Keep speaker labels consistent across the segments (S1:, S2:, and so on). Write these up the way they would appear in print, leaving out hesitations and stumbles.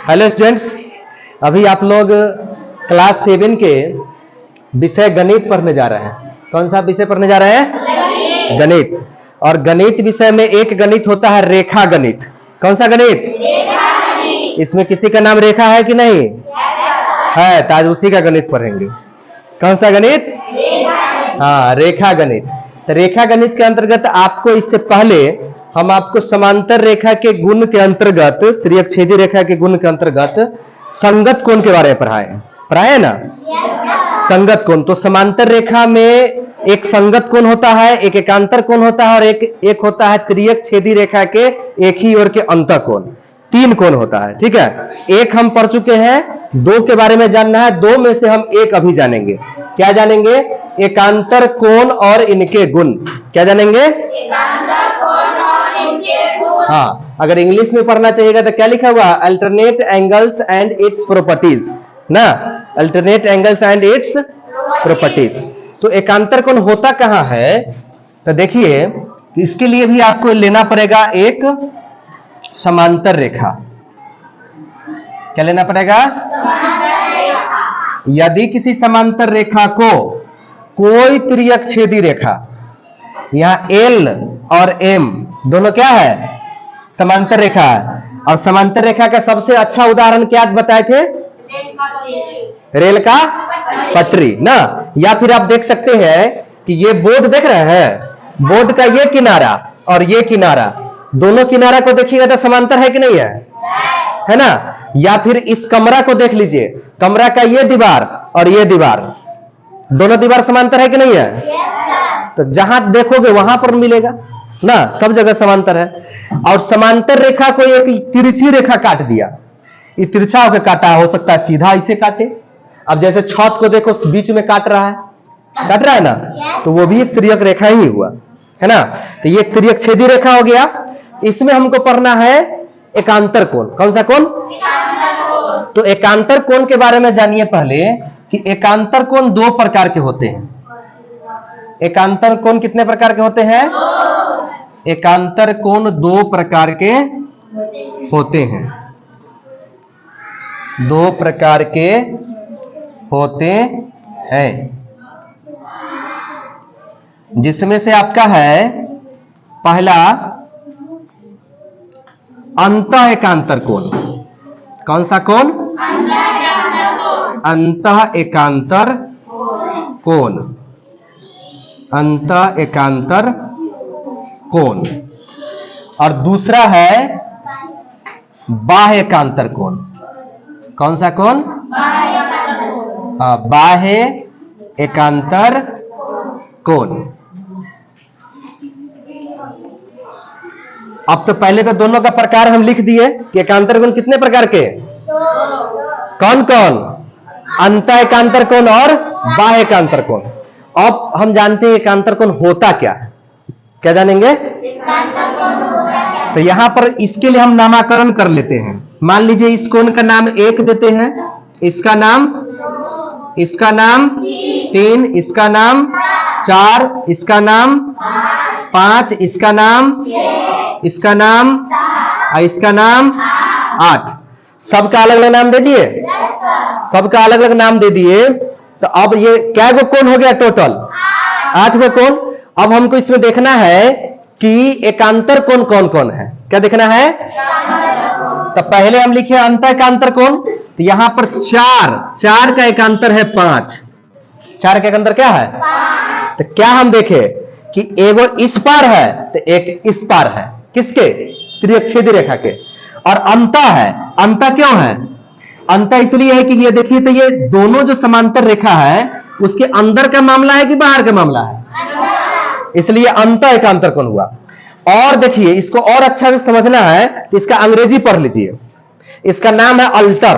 S1: Hello students, अभी आप लोग क्लास 7 के विषय गणित पढ़ने जा रहे हैं। कौन सा विषय पढ़ने जा रहे हैं? गणित। और गणित विषय में एक गणित होता है रेखा गणित। कौन सा गणित? इसमें किसी का नाम रेखा है कि नहीं है? तो आज उसी का गणित पढ़ेंगे। कौन सा गणित? हाँ, रेखा गणित। तो रेखा गणित के अंतर्गत आपको इससे पहले हम आपको समांतर रेखा के गुण के अंतर्गत, त्रिअक्षेदी रेखा के गुण के अंतर्गत संगत कोण के बारे में पढ़ाए ना? संगत कोण। तो समांतर रेखा में एक संगत कोण होता है, एक एकांतर कोण होता है और एक होता है त्रिअक्षेदी रेखा के एक ही ओर के अंतः कोण। 3 कोण होता है। ठीक है, एक हम पढ़ चुके हैं, 2 के बारे में जानना है। 2 में से हम एक अभी जानेंगे। क्या जानेंगे? एकांतर कोण और इनके गुण। क्या जानेंगे? एकांतर कोण और इनके गुण। हाँ, अगर इंग्लिश में पढ़ना चाहिएगा तो क्या लिखा हुआ? Alternate angles and its properties ना, alternate angles and its properties. तो एकांतर कोण होता कहां है? तो देखिए, इसके लिए भी आपको लेना पड़ेगा एक समांतर रेखा। क्या लेना पड़ेगा? यदि किसी समांतर रेखा को कोई त्रिअक्षेदी रेखा, यहां एल और एम दोनों क्या है? समांतर रेखा है। और समांतर रेखा का सबसे अच्छा उदाहरण क्या बताए थे? रेल का पटरी ना। या फिर आप देख सकते हैं कि ये बोर्ड देख रहे हैं, बोर्ड का ये किनारा और ये किनारा, दोनों किनारा को देखिएगा तो समांतर है कि नहीं है ना? या फिर इस कमरा को देख लीजिए, कमरा का ये दीवार और ये दीवार, दोनों दीवार समांतर है कि नहीं है? तो जहां देखोगे वहां पर मिलेगा ना, सब जगह समांतर है। और समांतर रेखा को एक तिरछी रेखा काट दिया, ये तिरछा होकर काटा, हो सकता है सीधा इसे काटे। अब जैसे छत को देखो, बीच में काट रहा है ना, तो वो भी एक त्रियक रेखा ही हुआ, है ना? तो ये त्रिअक्षेदी रेखा हो गया। इसमें हमको पढ़ना है एकांतर कोण। कौन सा कोण? तो एकांतर कोण के बारे में जानिए पहले कि एकांतर कोण 2 प्रकार के होते हैं। एकांतर कोण कितने प्रकार के होते हैं? एकांतर कोण 2 प्रकार के होते हैं। 2 प्रकार के होते हैं, जिसमें से आपका है पहला अंतः एकांतर कोण। कौन सा कोण? अंतः एकांतर कोण। अंतः एकांतर कोण। और दूसरा है बाह्य एकांतर कोण। कौन सा कोण? बाह्य एकांतर कोण। अब तो पहले तो दोनों का प्रकार हम लिख दिए कि एकांतर कोण कितने प्रकार के? कौन कौन? अंतः एकांतर कोण और बाह्य एकांतर कोण। अब हम जानते हैं एकांतर कोण होता क्या है। क्या जानेंगे? तो यहां पर इसके लिए हम नामकरण कर लेते हैं। मान लीजिए इस कोण का नाम 1 देते हैं, इसका नाम 3, इसका नाम 4, इसका नाम 5, इसका नाम और इसका नाम 8। सबका अलग अलग नाम दे दिए? सबका अलग अलग नाम दे दिए। तो अब ये क्या गो कोण हो गया? टोटल 8 गो कोण। अब हमको इसमें देखना है कि एकांतर कोण कौन कौन है। क्या देखना है? तो पहले हम लिखे अंतः एकांतर कोण। तो यहां पर 4 का एकांतर है 5। 4 का एकांतर क्या है? तो क्या हम देखे कि एगो इस पार है तो एक इस पार है। किसके? त्रिअक्षेदी रेखा के। और अंतः है। अंतः क्यों है? अंतः इसलिए है कि ये देखिए, तो ये दोनों जो समांतर रेखा है उसके अंदर का मामला है कि बाहर का मामला है, इसलिए अंतः एकांतर कोण हुआ। और देखिए, इसको और अच्छा से समझना है तो इसका अंग्रेजी पढ़ लीजिए। इसका नाम है अल्टर।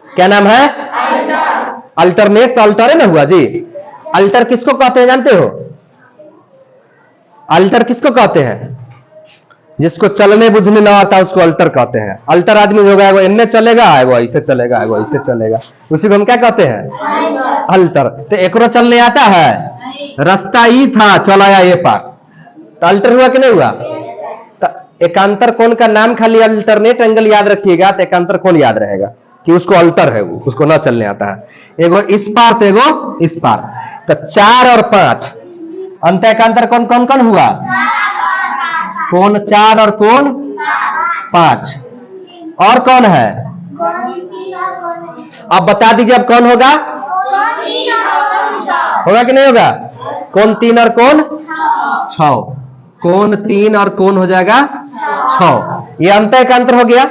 S1: क्या नाम है? अल्टरनेट। तो अल्टर है ना हुआ जी। अल्टर किसको कहते हैं जानते हो? अल्टर किसको कहते हैं? जिसको चलने बुझने ना आता उसको अल्टर कहते हैं। अल्टर आदमी होगा, वो इनने चलेगा, वो ऐसे चलेगा, वो ऐसे चलेगा, उसी को हम क्या कहते हैं? अल्टर। तो एकरो चलने आता है? रास्ता ही था, चलाया ये पार, तो अल्टर हुआ कि नहीं हुआ? एकांतर कोण का नाम खाली अल्टरनेट एंगल याद रखिएगा तो एकांतर कोण याद रहेगा कि उसको अल्टर है, वो उसको ना चलने आता है। एगो इस पार तो एगो इस पार, तो 4 और 5 अंत एकांतर कौन कौन कौन हुआ? कोण 4 और कोण 5। और कौन है? अब बता दीजिए अब कौन होगा? होगा कि नहीं होगा? कोण 3 और कोण 6, कोण 3 और कोण हो जाएगा 6। ये अंत एकांतर हो गया।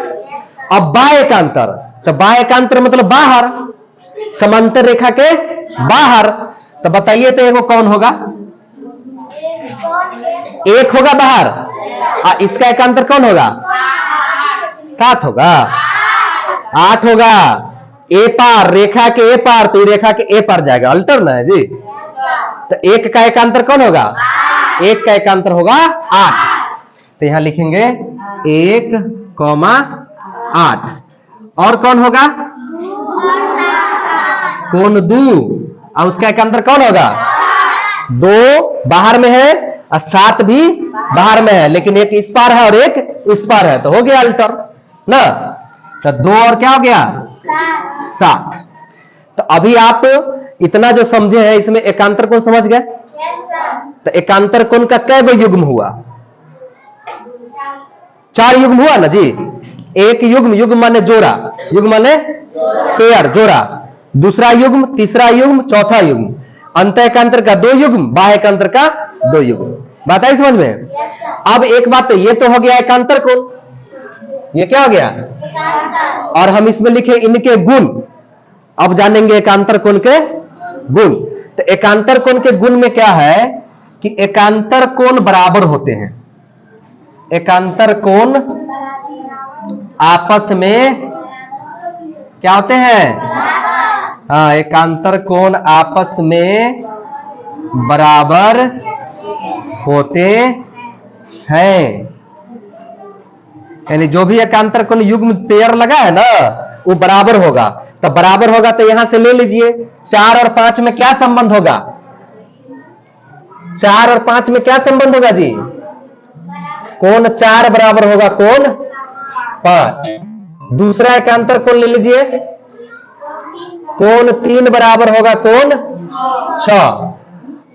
S1: अब बाह्य एकांतर, तो बाह्य एकांतर मतलब बाहर, समांतर रेखा के बाहर। तो बताइए तो एगो कौन होगा? 1 होगा बाहर, इसका एकांतर कौन होगा? 7 होगा, 8 होगा। ए पार, रेखा के ए पार, तो रेखा के ए पार जाएगा, अल्टर ना है जी। तो 1 का एकांतर कौन होगा? 1 का एकांतर होगा 8। तो यहां लिखेंगे 1, 8। और कौन होगा? कोण 2, और उसका एकांतर कौन होगा? 2 बाहर में है और 7 भी बाहर में है, लेकिन एक इस पार है और एक इस पार है, तो हो गया अल्टर ना। तो 2 और क्या हो गया? 7। तो अभी आप इतना जो समझे हैं इसमें एकांतर कोण समझ गए? तो एकांतर कोण का कै गो युग्म हुआ? 4 युग्म हुआ ना जी। एक युग्म, युग्म माने जोड़ा, युग्म माने पेयर, जोड़ा। दूसरा युग्म, तीसरा युग्म, चौथा युग्म। अंत एकांतर का 2 युग्म, बाह्य एकांतर का 2 युग्म। बात आई समझ में? अब एक बात तो ये तो हो गया एकांतर कोण, ये क्या हो गया? और हम इसमें लिखे इनके गुण। अब जानेंगे एकांतर कोण के गुण। तो एकांतर कोण के गुण में क्या है कि एकांतर कोण बराबर होते हैं। एकांतर कोण आपस में क्या होते हैं? हाँ, एकांतर कोण आपस में बराबर होते हैं। यानी जो भी एकांतर कोण युग्म पेयर लगा है ना वो बराबर होगा। तो बराबर होगा तो यहां से ले लीजिए 4 और 5 में क्या संबंध होगा? 4 और 5 में क्या संबंध होगा जी? कोण 4 बराबर होगा कोण 5। दूसरा एकांतर कोण ले लीजिए, कोण 3 बराबर होगा कोण 6।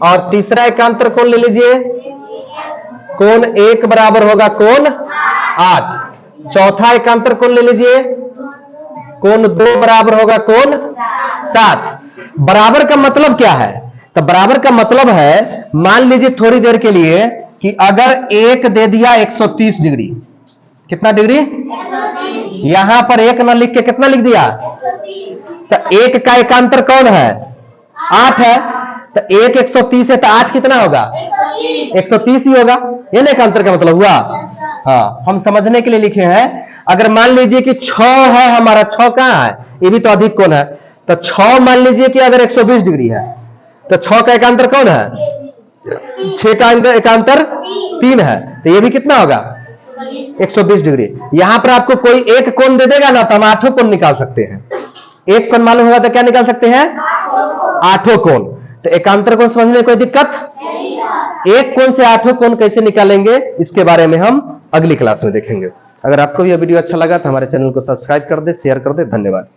S1: और तीसरा एकांतर कोण ले लीजिए, कोण 1 बराबर होगा कोण 8। चौथा एकांतर कोण ले लीजिए, कोण 2 बराबर होगा कोण 7। बराबर का मतलब क्या है? तो बराबर का मतलब है, मान लीजिए थोड़ी देर के लिए कि अगर 1 दे दिया 130 डिग्री, कितना डिग्री? यहां पर 1 ना लिख के कितना लिख दिया? तो 1 का एकांतर कौन है? 8 है। तो 1 130 है तो 8 कितना होगा? 130 ही होगा। ये ना एकांतर का मतलब हुआ। हाँ, हम समझने के लिए लिखे हैं। अगर मान लीजिए कि 6 है हमारा, 6 कहां है? ये भी तो अधिक कोण है। तो 6 मान लीजिए कि अगर 120 डिग्री है तो 6 का एकांतर कौन है? 6 का एकांतर 3 है, तो ये भी कितना होगा? 120 डिग्री। यहां पर आपको कोई एक कोण दे देगा ना तो हम 8 कोण निकाल सकते हैं। एक कोण मालूम होगा तो क्या निकाल सकते हैं? 8 कोण। तो एकांतर कोण समझने में कोई दिक्कत? एक कोण से 8 कोण कैसे निकालेंगे इसके बारे में हम अगली क्लास में देखेंगे। अगर आपको भी यह वीडियो अच्छा लगा तो हमारे चैनल को सब्सक्राइब कर दे, शेयर कर दे। धन्यवाद।